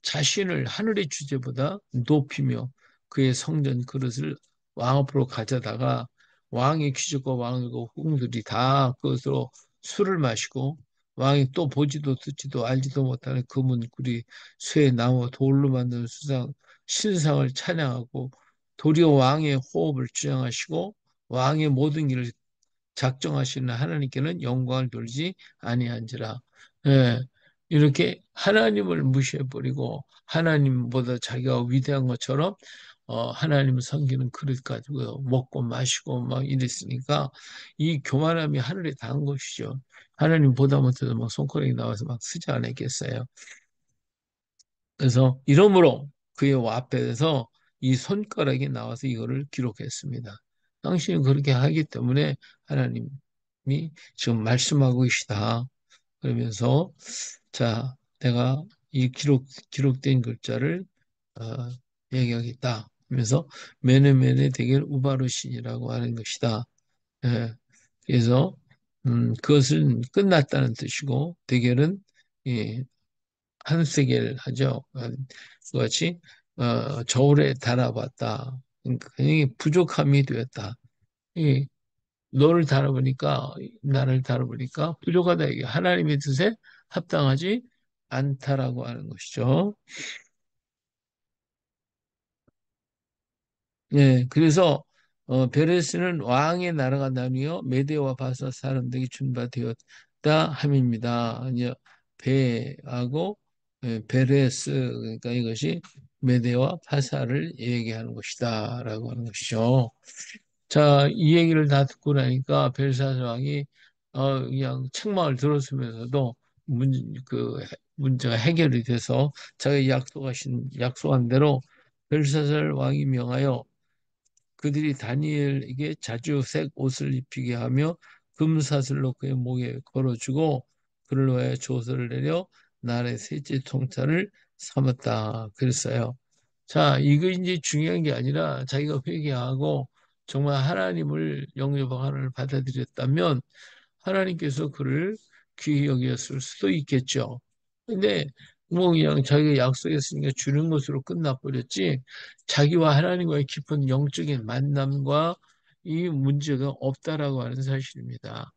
자신을 하늘의 주제보다 높이며 그의 성전 그릇을 왕 앞으로 가져다가 왕의 귀족과 왕의 후궁들이 다 그것으로 술을 마시고 왕이 또 보지도 듣지도 알지도 못하는 금은구리 쇠 나무 돌로 만든 수상 신상을 찬양하고 도리어 왕의 호흡을 주장하시고 왕의 모든 일을 작정하시는 하나님께는 영광을 돌리지 아니한지라. 예, 이렇게 하나님을 무시해버리고 하나님보다 자기가 위대한 것처럼 하나님을 섬기는 그릇 가지고 먹고 마시고 막 이랬으니까 이 교만함이 하늘에 닿은 것이죠. 하나님 보다 못해도 막 손가락이 나와서 막 쓰지 않았겠어요. 그래서 이러므로 그의 앞에서 이 손가락이 나와서 이거를 기록했습니다. 당신이 그렇게 하기 때문에 하나님이 지금 말씀하고 계시다. 그러면서 자, 내가 이 기록된 글자를 어, 얘기하겠다. 하면서 메네메네 대겔 우바르신이라고 하는 것이다. 예, 그래서 그것은 끝났다는 뜻이고 대겔은 예, 한세겔 하죠. 그같이 저울에 달아봤다. 그러니까 굉장히 부족함이 되었다. 이 너를 달아보니까 나를 달아보니까 부족하다 이게 하나님의 뜻에 합당하지 않다라고 하는 것이죠. 네, 그래서 베레스는 왕의 나라가 나뉘어 메대와 바사 사람들이 준바되었다 함입니다. 이제 베하고 베레스 그러니까 이것이 메대와 바사를 얘기하는 것이다라고 하는 것이죠. 자, 이 얘기를 다 듣고 나니까 벨사스 왕이 그냥 책망을 들었으면서도 문제가 해결이 돼서 자기 약속한 대로 벨사살 왕이 명하여 그들이 다니엘에게 자주색 옷을 입히게 하며 금사슬로 그의 목에 걸어주고 그를 위하여 조서를 내려 나라의 셋째 통찰을 삼았다. 그랬어요. 자, 이거 이제 중요한 게 아니라 자기가 회개하고 정말 하나님을 영접하고 하나님을 받아들였다면 하나님께서 그를 귀히 여겼을 수도 있겠죠. 근데 뭐 그냥 자기가 약속했으니까 주는 것으로 끝나버렸지 자기와 하나님과의 깊은 영적인 만남과 이 문제가 없다라고 하는 사실입니다.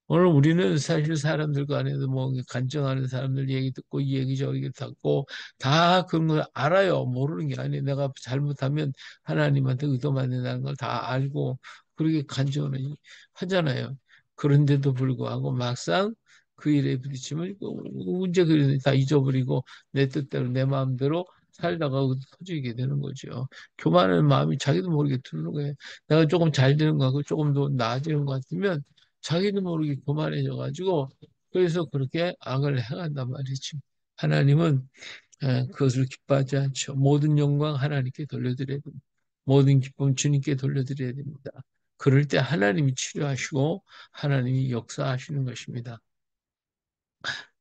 오늘 우리는 사실 사람들 간에도 뭐 간증하는 사람들 얘기 듣고 이 얘기 저 얘기 듣고 다 그런 걸 알아요. 모르는 게 아니에요. 내가 잘못하면 하나님한테 의도 받는다는 걸 다 알고 그렇게 간증을 하잖아요. 그런데도 불구하고 막상 그 일에 부딪히면 문제 다 잊어버리고 내 뜻대로 내 마음대로 살다가 터지게 되는 거죠. 교만한 마음이 자기도 모르게 드는 거예요. 내가 조금 잘 되는 거 같고 조금 더 나아지는 것 같으면 자기도 모르게 교만해져 가지고 그래서 그렇게 악을 행한단 말이죠. 하나님은 그것을 기뻐하지 않죠. 모든 영광 하나님께 돌려드려야 됩니다. 모든 기쁨 주님께 돌려드려야 됩니다. 그럴 때 하나님이 치료하시고 하나님이 역사하시는 것입니다.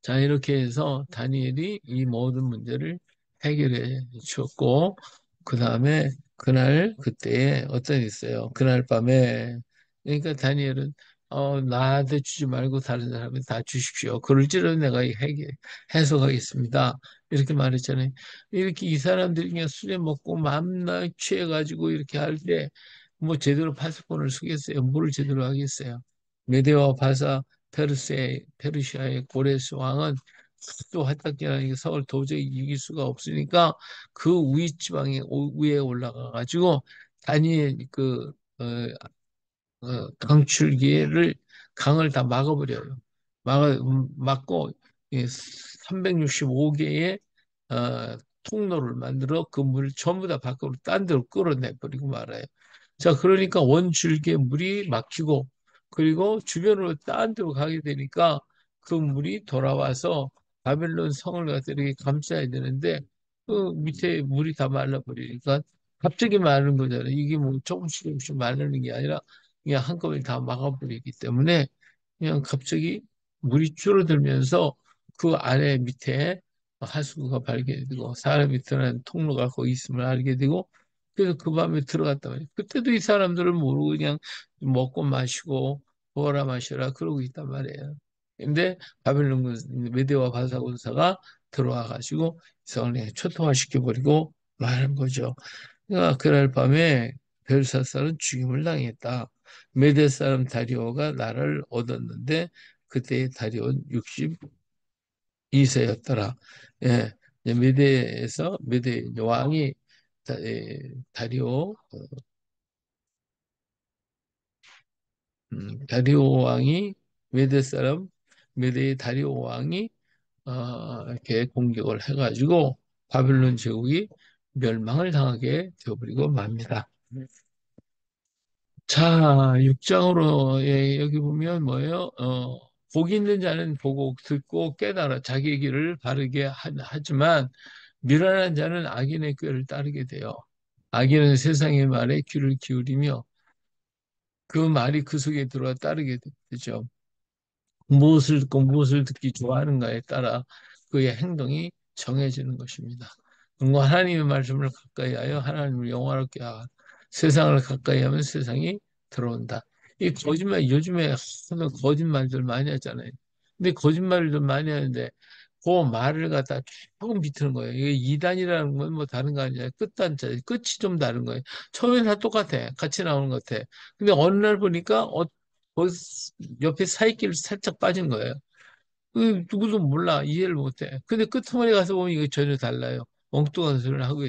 자, 이렇게 해서 다니엘이 이 모든 문제를 해결해 주었고, 그 다음에 그날, 그때에 어떤 일 있어요? 그날 밤에, 그러니까 다니엘은, 나한테 주지 말고 다른 사람한테 다 주십시오. 그럴지는 내가 해석하겠습니다. 이렇게 말했잖아요. 이렇게 이 사람들이 그냥 술에 먹고 맘나 취해가지고 이렇게 할 때, 뭐 제대로 파수꾼을 쓰겠어요? 뭘 제대로 하겠어요? 메대와 바사, 페르시아의 고레스 왕은 또 화딱지나 서울 도저히 이길 수가 없으니까 그 우위 지방에 위에 올라가 가지고 다니엘 강줄기를 강을 다 막아버려요. 막고 365개의 통로를 만들어 그 물을 전부 다 밖으로 딴 데로 끌어내버리고 말아요. 자, 그러니까 원줄기의 물이 막히고 그리고 주변으로 딴 데로 가게 되니까 그 물이 돌아와서 바벨론 성을 갖다 이렇게 감싸야 되는데 그 밑에 물이 다 말라버리니까 갑자기 마른 거잖아요. 이게 뭐 조금씩 조금씩 마르는 게 아니라 그냥 한꺼번에 다 막아버리기 때문에 그냥 갑자기 물이 줄어들면서 그 아래 밑에 하수구가 발견되고 사람이 들어가는 통로가 거기 있음을 알게 되고 그래서 그 밤에 들어갔단 말이에요. 그때도 이 사람들은 모르고 그냥 먹고 마시고 먹어라 마셔라 그러고 있단 말이에요. 근데 바벨론 메대와 바사 군사가 들어와 가지고 이성을 그냥 초토화시켜버리고 말한 거죠. 그러니까 그날 밤에 벨사살은 죽임을 당했다. 메대 사람 다리오가 나라를 얻었는데 그때의 다리오는 62세였더라. 예, 이제 메대 왕이 다리오 다리오 왕이 메대 사람 메대의 다리오 왕이 이렇게 공격을 해가지고 바빌론 제국이 멸망을 당하게 되어버리고 맙니다. 자, 6장으로 여기 보면 뭐예요? 복 있는 자는 보고 듣고 깨달아 자기 길을 바르게 하지만 미련한 자는 악인의 꾀를 따르게 돼요. 악인은 세상의 말에 귀를 기울이며 그 말이 그 속에 들어와 따르게 되죠. 무엇을 듣고 무엇을 듣기 좋아하는가에 따라 그의 행동이 정해지는 것입니다. 그리고 하나님의 말씀을 가까이 하여 하나님을 영화롭게 하고 세상을 가까이 하면 세상이 들어온다. 이 거짓말, 요즘에 하도 거짓말들 많이 하잖아요. 근데 거짓말을 많이 하는데 그 말을 갖다 조금 비트는 거예요. 이게 이단이라는 건 뭐 다른 거 아니야. 끝단자, 끝이 좀 다른 거예요. 처음엔 다 똑같아. 같이 나오는 것 같아. 근데 어느 날 보니까 거기 옆에 사이길 살짝 빠진 거예요. 그 누구도 몰라. 이해를 못해. 근데 끝머리 가서 보면 이거 전혀 달라요. 엉뚱한 소리를 하고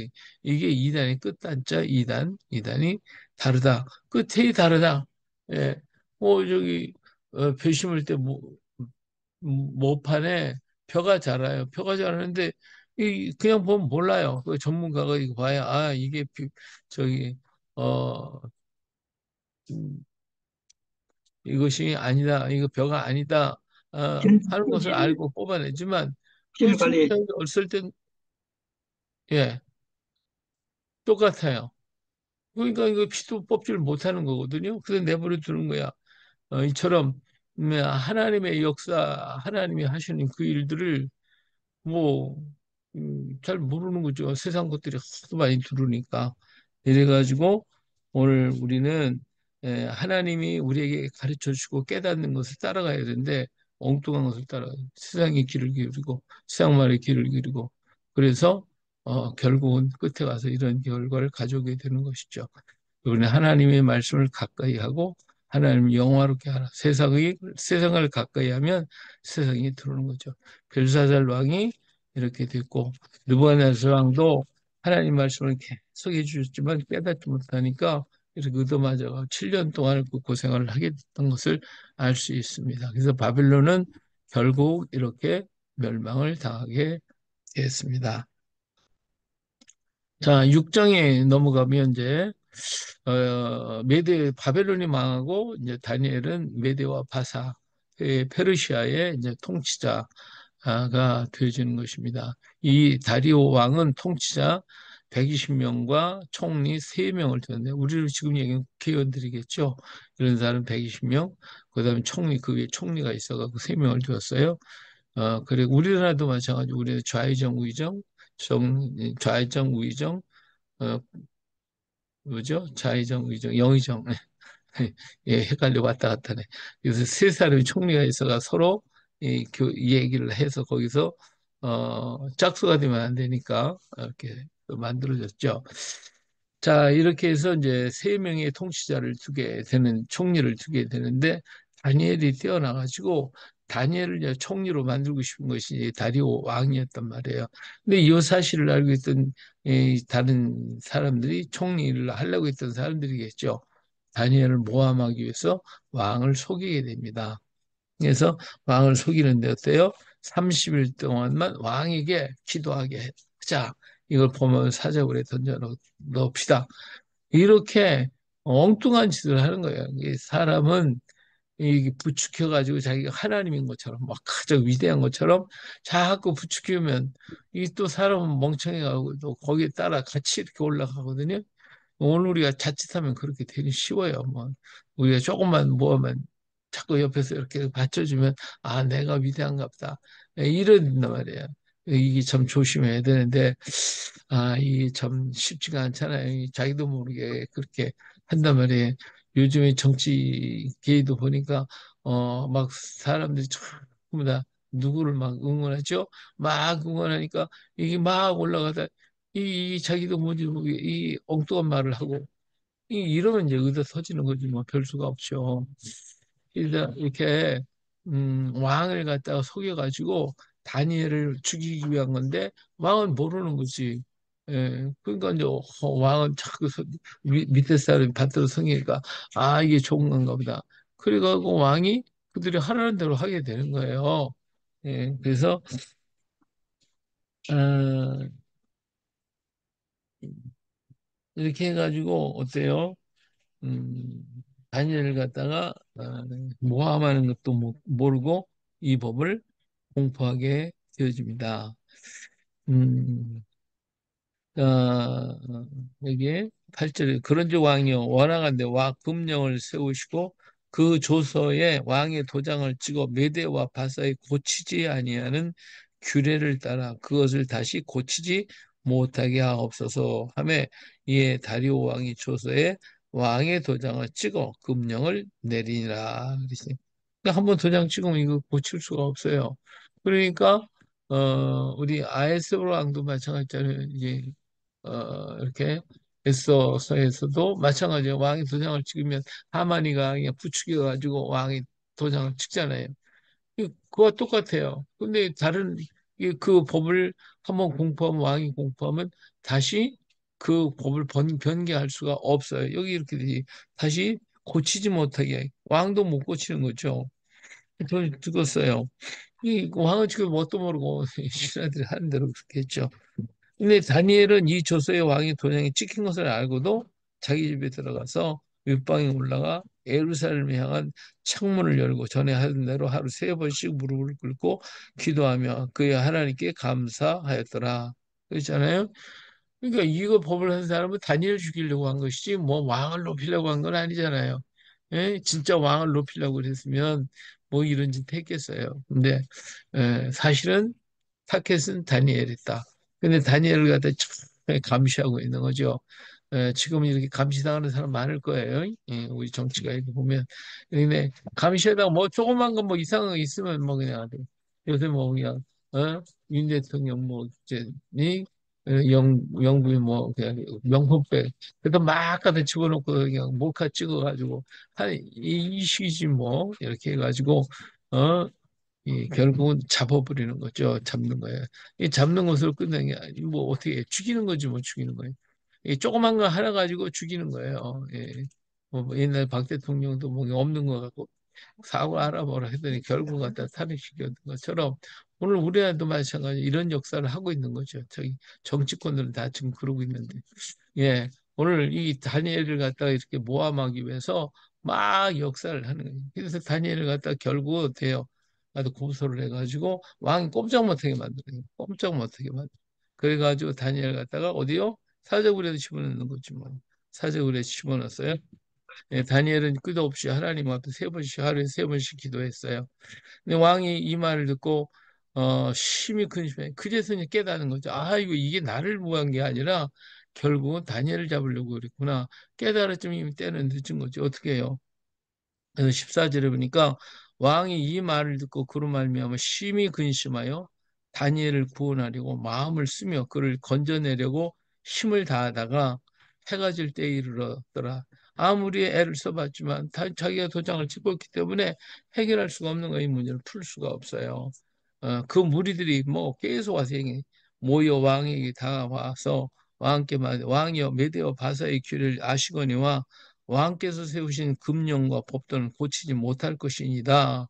이게 이단의 끝단자 이단이 다르다. 끝이 다르다. 예. 저기 벼 심을 때 모판에 벼가 자라요. 벼가 자라는데 그냥 보면 몰라요. 그 전문가가 이거 봐야 이게 저기 어 음, 이것이 아니다. 이거 벼가 아니다. 하는 것을 피를, 알고 뽑아내지만 그 피를 빨리 초기에 어렸을 땐 예, 똑같아요. 그러니까 이거 피도 뽑지를 못하는 거거든요. 그래서 내버려 두는 거야. 이처럼 하나님의 역사, 하나님이 하시는 그 일들을 뭐, 잘 모르는 거죠. 세상 것들이 하도 많이 들으니까. 이래가지고 오늘 우리는 하나님이 우리에게 가르쳐 주고 깨닫는 것을 따라가야 되는데 엉뚱한 것을 따라 세상의 길을 기울이고 세상 말의 길을 기울이고 그래서 결국은 끝에 가서 이런 결과를 가져오게 되는 것이죠. 우리는 하나님의 말씀을 가까이 하고 하나님을 영화롭게 하라. 세상을 가까이 하면 세상이 들어오는 거죠. 벨사살 왕이 이렇게 됐고 느부갓네살 왕도 하나님 말씀을 계속 해주셨지만 깨닫지 못하니까 이렇게 얻어맞아가 7년 동안 그 고생을 하게 됐던 것을 알 수 있습니다. 그래서 바빌론은 결국 이렇게 멸망을 당하게 됐습니다. 자, 6장에 넘어가면 이제 메데 바벨론이 망하고 이제 다니엘은 메데와 바사 페르시아의 이제 통치자가 되어지는 것입니다. 이 다리오 왕은 통치자 120명과 총리 3명을 두었는데 우리로 지금 얘기하는 국회의원들이겠죠. 이런 사람 120명, 그다음에 총리 그 위에 총리가 있어가지고 3명을 두었어요. 그리고 우리나라도 마찬가지로 우리는 좌의정, 우의정, 좌의정, 우의정, 어, 뭐죠? 좌의정, 우의정, 영의정. 예, 헷갈려 왔다 갔다 네. 그래서 세 사람이 총리가 있어가 서로 이 얘기를 해서 거기서 짝수가 되면 안 되니까 이렇게 만들어졌죠. 자, 이렇게 해서 이제 세 명의 통치자를 두게 되는 총리를 두게 되는데 다니엘이 뛰어나가지고 다니엘을 이제 총리로 만들고 싶은 것이 이제 다리오 왕이었단 말이에요. 근데 이 사실을 알고 있던 다른 사람들이 총리를 하려고 했던 사람들이겠죠. 다니엘을 모함하기 위해서 왕을 속이게 됩니다. 그래서 왕을 속이는데 어때요? 30일 동안만 왕에게 기도하게 하자. 이걸 보면 사자굴에 던져 넣읍시다. 이렇게 엉뚱한 짓을 하는 거예요. 이 사람은 이 부추겨가지고 자기가 하나님인 것처럼 막 가장 위대한 것처럼 자꾸 부추기면 이 또 사람은 멍청해가고 또 거기에 따라 같이 이렇게 올라가거든요. 오늘 우리가 자칫하면 그렇게 되기 쉬워요. 뭐 우리가 조금만 뭐하면 자꾸 옆에서 이렇게 받쳐주면 아 내가 위대한가 보다 이런단 말이에요. 이게 참 조심해야 되는데 아 이게 참 쉽지가 않잖아요. 자기도 모르게 그렇게 한단 말이에요. 요즘에 정치계도 보니까 막 사람들이 전부 다 누구를 막 응원하죠. 막 응원하니까 이게 막 올라가다 이 자기도 뭐지 이 엉뚱한 말을 하고 이러면 이제 의도 터지는 거지 뭐 별 수가 없죠. 이렇게 왕을 갖다가 속여가지고 다니엘을 죽이기 위한 건데 왕은 모르는 거지. 예, 그러니까 이제 왕은 자꾸 밑에 사람이 받들어 성기니까 아 이게 좋은 건가 보다. 그래가지고 왕이 그들이 하라는 대로 하게 되는 거예요. 예, 그래서 어, 이렇게 해가지고 어때요? 음, 다니엘을 갖다가 모함하는 것도 모르고 이 법을 공포하게 되어집니다. 음, 여기에 8절에 그런즉 왕이여 원하건대 와 금령을 세우시고 그 조서에 왕의 도장을 찍어 메대와 바사에 고치지 아니하는 규례를 따라 그것을 다시 고치지 못하게 하옵소서 하매 이에 다리오 왕이 조서에 왕의 도장을 찍어 금령을 내리니라 그러시. 그러니까 한번 도장 찍으면 이거 고칠 수가 없어요. 그러니까 우리 아에스로 왕도 마찬가지잖아요. 이제 이렇게 에서서에서도 마찬가지예요. 왕이 도장을 찍으면 하만이가 그냥 부추겨 가지고 왕이 도장을 찍잖아요. 그거와 똑같아요. 근데 다른 그 법을 한번 공포하면 왕이 공포하면 다시 그 법을 변개할 수가 없어요. 여기 이렇게 되지. 다시 고치지 못하게 왕도 못 고치는 거죠. 돈 죽었어요. 이 왕은 지금 뭣도 모르고 신하들이 하는 대로 그렇게 했죠. 근데 다니엘은 이 조서의 왕이 도장에 찍힌 것을 알고도 자기 집에 들어가서 윗방에 올라가 예루살렘을 향한 창문을 열고 전에 하던 대로 하루 3번씩 무릎을 꿇고 기도하며 그의 하나님께 감사하였더라. 그렇잖아요. 그러니까 이거 법을 한 사람은 다니엘 죽이려고 한 것이지 뭐 왕을 높이려고 한 건 아니잖아요. 예? 진짜 왕을 높이려고 그랬으면 뭐 이런 짓 했겠어요. 근데 사실은 타켓은 다니엘이다. 근데 다니엘을 갖다 감시하고 있는 거죠. 지금 이렇게 감시당하는 사람 많을 거예요. 우리 정치가 이렇게 보면. 근데 감시하다가 뭐 조그만 거 뭐 이상한 거 있으면 뭐 그냥 요새 뭐 그냥 윤 대통령 뭐 이제 영부인 뭐 그냥 명품백 그래도 막 갖다 집어넣고 그냥 몰카 찍어가지고 한 이시지 뭐 이렇게 해가지고 어 결국은 잡아버리는 거죠. 잡는 거예요. 이 잡는 것으로 끝내는 게 아니 뭐 어떻게 해. 죽이는 거지 뭐 죽이는 거예요. 이 조그만 거 하나 가지고 죽이는 거예요. 예. 뭐 옛날 박 대통령도 뭐 없는 거 갖고 사고 알아보라 했더니 결국 갖다 탄핵시켰던 것처럼 오늘 우리나라도 마찬가지 이런 역사를 하고 있는 거죠. 저기 정치권들은 다 지금 그러고 있는데. 예. 오늘 이 다니엘을 갖다가 이렇게 모함하기 위해서 막 역사를 하는 거예요. 그래서 다니엘을 갖다가 결국 돼요. 아주 고소를 해가지고 왕이 꼼짝 못하게 만들어요. 꼼짝 못하게 만들어. 그래가지고 다니엘 갖다가 어디요? 사자굴에도 집어넣는 거지 뭐. 사자굴에 집어넣었어요. 예, 다니엘은 끝없이 하나님 앞에 세 번씩 하루에 세 번씩 기도했어요. 근데 왕이 이 말을 듣고 심히 근심해. 그제서 이제 깨닫는 거죠. 아, 이게 나를 위한 게 아니라 결국은 다니엘을 잡으려고 그랬구나. 깨달았지만 이미 때는 늦은 거죠. 어떻게 해요? 그래서 14절에 보니까 왕이 이 말을 듣고 그로 말미암아 심히 근심하여 다니엘을 구원하려고 마음을 쓰며 그를 건져내려고 힘을 다하다가 해가 질 때에 이르렀더라. 아무리 애를 써봤지만 자기가 도장을 찍고 있기 때문에 해결할 수가 없는 거예요. 이 문제를 풀 수가 없어요. 그 무리들이 뭐 계속 와서 모여 왕에게 다가와서 왕께 말해 왕이여 메대와 바사의 귀를 아시거니와 왕께서 세우신 금령과 법도는 고치지 못할 것이니다.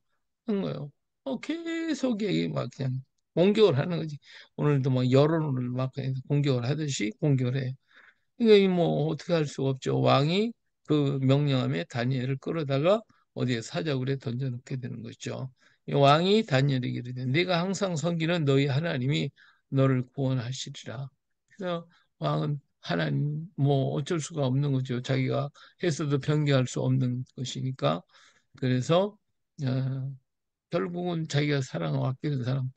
하는 거예요. 계속 얘기 막 그냥 공격을 하는 거지. 오늘도 막 여론을 막 그냥 공격을 하듯이 공격을 해. 이거 뭐 어떻게 할 수가 없죠. 왕이 그 명령함에 다니엘을 끌어다가 어디에 사자굴에 던져놓게 되는 거죠. 이 왕이 다니엘에게 이르되 네가 항상 섬기는 너희 하나님이 너를 구원하시리라. 그래서 왕은 하나님 뭐 어쩔 수가 없는 거죠. 자기가 해서도 변경할 수 없는 것이니까. 그래서 어, 결국은 자기가 사랑하고 아끼는 사람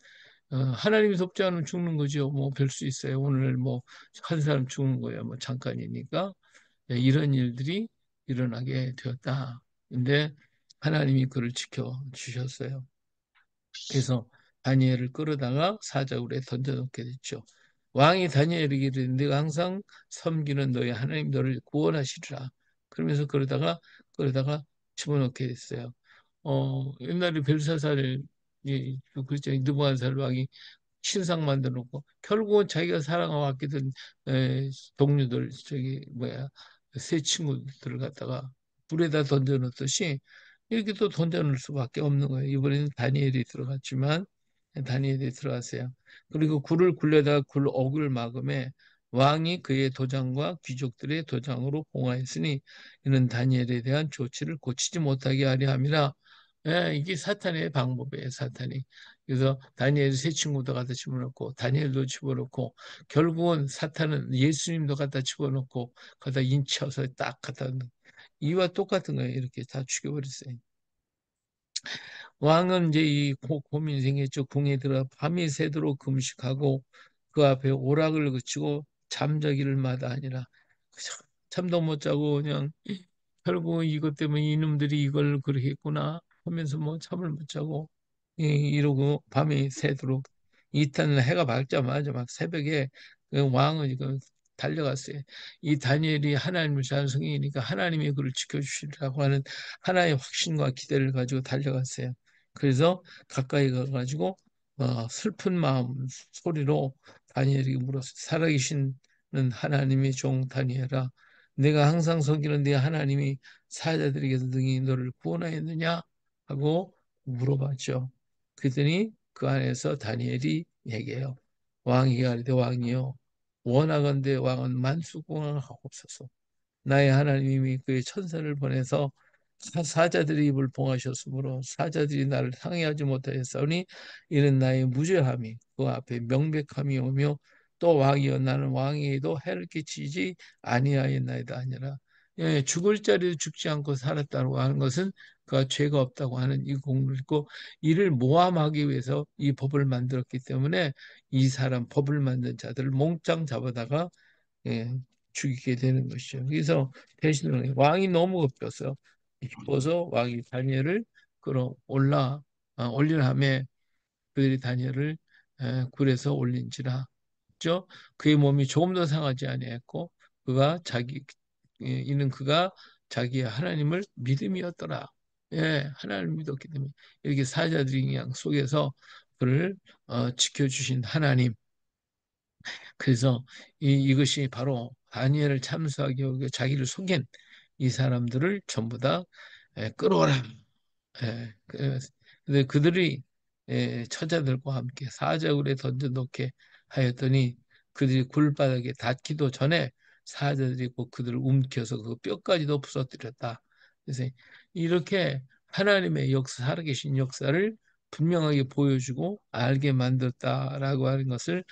하나님이 돕지 않으면 죽는 거죠. 뭐 별 수 있어요. 오늘 뭐 한 사람 죽는 거야. 뭐 잠깐이니까. 이런 일들이 일어나게 되었다. 근데 하나님이 그를 지켜 주셨어요. 그래서 다니엘을 끌어다가 사자굴에 던져놓게 됐죠. 왕이 다니엘에게 이르되 네가 항상 섬기는 너희 하나님 너를 구원하시리라. 그러면서 그러다가 집어넣게 됐어요. 옛날에 벨사살 그렇죠. 느부갓네살 왕이 신상 만들어 놓고 결국은 자기가 사랑하고 아끼던 동료들 저기 뭐야 새 친구들을 갖다가 불에다 던져 놓듯이 이렇게 또 던져 놓을 수밖에 없는 거예요. 이번에는 다니엘이 들어갔지만 다니엘이 들어갔어요. 그리고 굴을 굴려다가 굴 억을 막음에 왕이 그의 도장과 귀족들의 도장으로 봉하였으니 이는 다니엘에 대한 조치를 고치지 못하게 하려 함이라. 이게 사탄의 방법이에요, 사탄이. 그래서 다니엘 세 친구도 갖다 집어넣고 다니엘도 집어넣고 결국은 사탄은 예수님도 갖다 집어넣고 갖다 인쳐서 딱 갖다 이와 똑같은 거예요. 이렇게 다 죽여버렸어요. 왕은 이제 이 고민이 생겼죠. 궁에 들어 밤이 새도록 금식하고 그 앞에 오락을 그치고 잠자기를 마다하니라. 잠도 못 자고 그냥 결국 이것 때문에 이놈들이 이걸 그렇게 했구나 하면서 뭐 잠을 못 자고 이러고 밤이 새도록 이튿날 해가 밝자마자 막 새벽에 그 왕은 이거 달려갔어요. 이 다니엘이 하나님을 잘 성경이니까 하나님이 그를 지켜주시리라고 하는 하나의 확신과 기대를 가지고 달려갔어요. 그래서 가까이 가가지고 슬픈 마음 소리로 다니엘에게 물었어요. 살아계신 하나님의 종 다니엘아, 내가 항상 섬기는 네 하나님이 사자들에게서 능히 너를 구원하였느냐 하고 물어봤죠. 그랬더니 그 안에서 다니엘이 얘기해요. 왕이 가리되 왕이요 원하건대 왕은 만수궁왕하옵소서. 나의 하나님이 그의 천사를 보내서 사자들의 입을 봉하셨으므로 사자들이 나를 상해하지 못하였사오니 이는 나의 무죄함이 그 앞에 명백함이 오며 또 왕이여 나는 왕에게도 해를 끼치지 아니하였나이다 하니라. 예, 죽을 자리도 죽지 않고 살았다고 하는 것은 그가 죄가 없다고 하는 이 공을 있고 이를 모함하기 위해서 이 법을 만들었기 때문에 이 사람 법을 만든 자들을 몽땅 잡아다가 예, 죽이게 되는 것이죠. 그래서 대신에 왕이 너무 급해서 기뻐서 왕이 다니엘을 끌어올라 올린 함에 그들이 다니엘을 굴에서 올린지라. 죠. 그의 몸이 조금 더 상하지 아니했고 그가 이는 그가 자기의 하나님을 믿음이었더라. 예, 하나님을 믿었기 때문에 이렇게 사자들이 양 속에서 그를 지켜주신 하나님. 그래서 이것이 바로 다니엘을 참수하게 하고 자기를 속인 이 사람들을 전부 다 끌어오라. 예, 근데 그들이 처자들과 함께 사자굴에 던져놓게 하였더니 그들이 굴바닥에 닿기도 전에 사자들이 곧 그들을 움켜서 그 뼈까지도 부서뜨렸다. 그래서 이렇게 하나님의 역사, 살아계신 역사를 분명하게 보여주고 알게 만들었다라고 하는 것을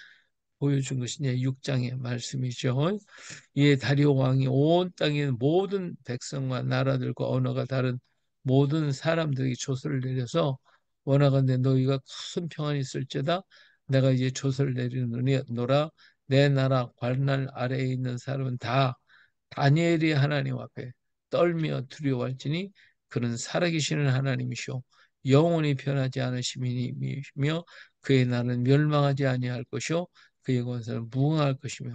보여준 것이 이제 6장의 말씀이죠. 이에 다리오 왕이 온 땅에 있는 모든 백성과 나라들과 언어가 다른 모든 사람들에게 조서를 내려서 원하건대 너희가 큰 평안이 있을지어다 내가 이제 조서를 내리노라 내 나라 관날 아래에 있는 사람은 다 다니엘이 하나님 앞에 떨며 두려워할지니 그는 살아계시는 하나님이시오 영원히 변하지 않으심이며 그의 나라는 멸망하지 아니할 것이요 그의 권세는 무궁할 것이며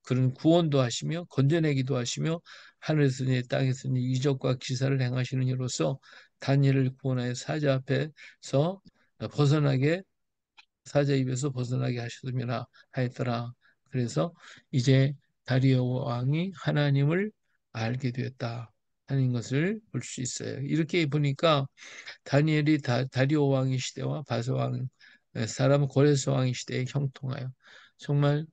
그는 구원도 하시며 건져내기도 하시며 하늘에서니 땅에서니 이적과 기사를 행하시는 이로써 다니엘을 구원하여 사자 앞에서 벗어나게 사자 입에서 벗어나게 하셨음이라 하였더라. 그래서 이제 다리오 왕이 하나님을 알게 되었다 하는 것을 볼 수 있어요. 이렇게 보니까 다니엘이 다리오 왕의 시대와 바사 왕 사람 고레스 왕의 시대에 형통하여 정말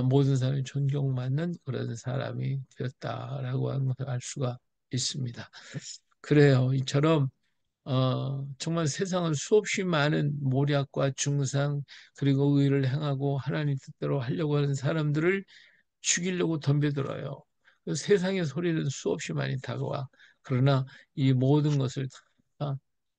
모든 사람이 존경받는 그런 사람이 되었다라고 하는 것을 알 수가 있습니다. 그래요. 이처럼 정말 세상은 수없이 많은 모략과 중상 그리고 의를 행하고 하나님 뜻대로 하려고 하는 사람들을 죽이려고 덤벼들어요. 그 세상의 소리는 수없이 많이 다가와. 그러나 이 모든 것을 다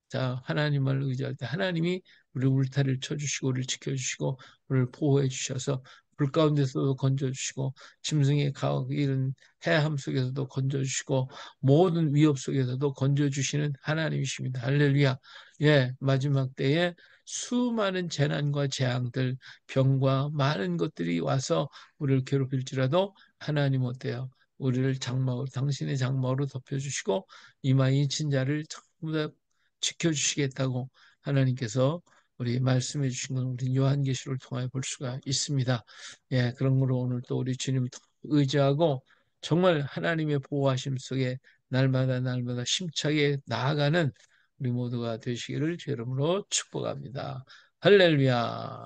자, 하나님을 의지할 때 하나님이 우리 울타리를 쳐주시고 우리를 지켜주시고 우리를 보호해 주셔서 불 가운데서도 건져주시고 짐승의 이런 해함 속에서도 건져주시고 모든 위협 속에서도 건져주시는 하나님이십니다. 할렐루야. 예, 마지막 때에 수많은 재난과 재앙들, 병과 많은 것들이 와서 우리를 괴롭힐지라도 하나님 어때요? 우리를 장막으로 당신의 장막으로 덮여주시고 이마에 친자를 전부 다 지켜주시겠다고 하나님께서 우리 말씀해 주신 건 우리 요한계시를 통하여 볼 수가 있습니다. 예, 그런 거로 오늘 또 우리 주님 의지하고 정말 하나님의 보호하심 속에 날마다 날마다 심차게 나아가는 우리 모두가 되시기를 주 이름으로 축복합니다. 할렐루야.